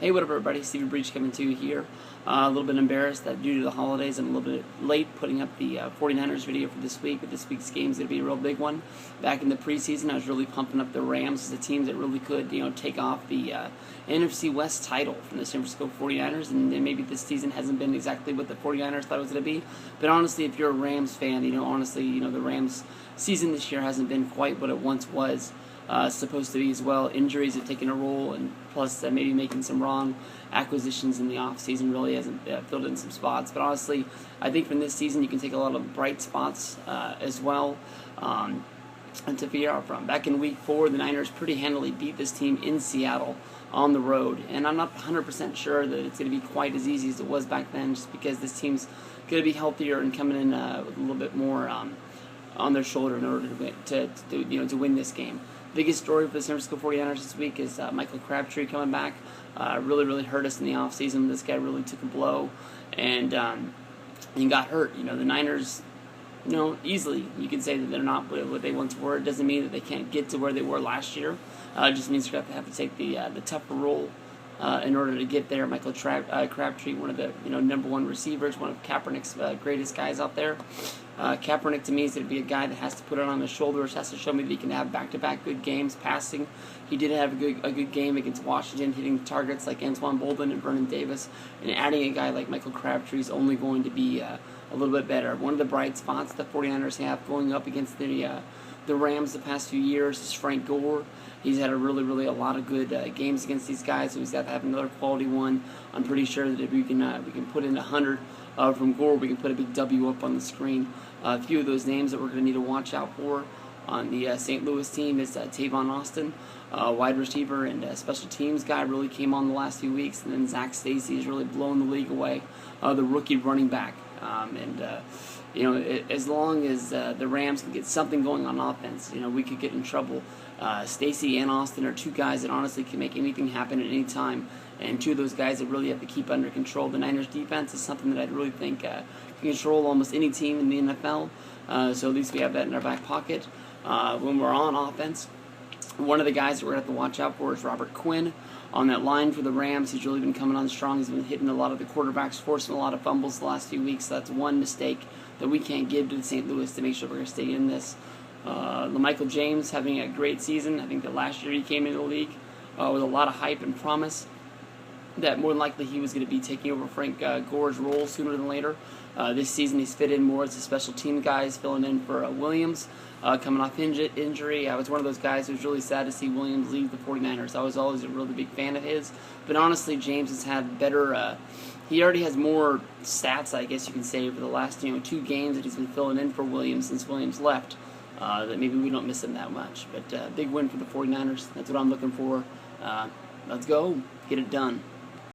Hey, what up, everybody? Stevie Breach coming to you here. A little bit embarrassed that due to the holidays, I'm a little bit late putting up the 49ers video for this week, but this week's game is going to be a real big one. Back in the preseason, I was really pumping up the Rams as a team that really could, take off the NFC West title from the San Francisco 49ers, and maybe this season hasn't been exactly what the 49ers thought it was going to be. But honestly, if you're a Rams fan, the Rams season this year hasn't been quite what it once was. Supposed to be as well. Injuries have taken a role, and plus maybe making some wrong acquisitions in the offseason really hasn't filled in some spots. But honestly, I think from this season you can take a lot of bright spots as well and to figure out from. Back in Week 4, the Niners pretty handily beat this team in Seattle on the road, and I'm not 100% sure that it's going to be quite as easy as it was back then, just because this team's going to be healthier and coming in with a little bit more on their shoulder in order to win this game. Biggest story for the San Francisco 49ers this week is Michael Crabtree coming back. Really hurt us in the offseason. This guy really took a blow and got hurt. The Niners, easily you can say that they're not what they once were. It doesn't mean that they can't get to where they were last year. It just means they're going to have to take the tougher role in order to get there. Michael Crabtree, one of the number one receivers, one of Kaepernick's greatest guys out there. Kaepernick to me is going to be a guy that has to put it on his shoulders, has to show me that he can have back-to-back good games passing. He did have a good game against Washington, hitting targets like Antoine Bolden and Vernon Davis, and adding a guy like Michael Crabtree is only going to be a little bit better. One of the bright spots the 49ers have going up against the Rams the past few years is Frank Gore. He's had a lot of good games against these guys, so he's got to have another quality one. I'm pretty sure that if we can put in 100 from Gore, we can put a big W up on the screen. A few of those names that we're going to need to watch out for on the St. Louis team is Tavon Austin, wide receiver and special teams guy, really came on the last few weeks, and then Zach Stacy has really blown the league away, the rookie running back. As long as the Rams can get something going on offense, we could get in trouble. Stacy and Austin are two guys that honestly can make anything happen at any time, and two of those guys that really have to keep under control. The Niners defense is something that I really think can control almost any team in the NFL, so at least we have that in our back pocket. When we're on offense, one of the guys that we're going to have to watch out for is Robert Quinn. On that line for the Rams, he's really been coming on strong. He's been hitting a lot of the quarterbacks, forcing a lot of fumbles the last few weeks. So that's one mistake that we can't give to the St. Louis to make sure we're going to stay in this. LaMichael James having a great season. I think that last year he came into the league with a lot of hype and promise that more than likely he was going to be taking over Frank Gore's role sooner than later. This season he's fit in more as a special team guy. He's filling in for Williams coming off injury. I was one of those guys who was really sad to see Williams leave the 49ers. I was always a really big fan of his. But honestly, James has had better... he already has more stats, I guess you can say, over the last 2 games that he's been filling in for Williams since Williams left. That maybe we don't miss him that much. But big win for the 49ers. That's what I'm looking for. Let's go. Get it done.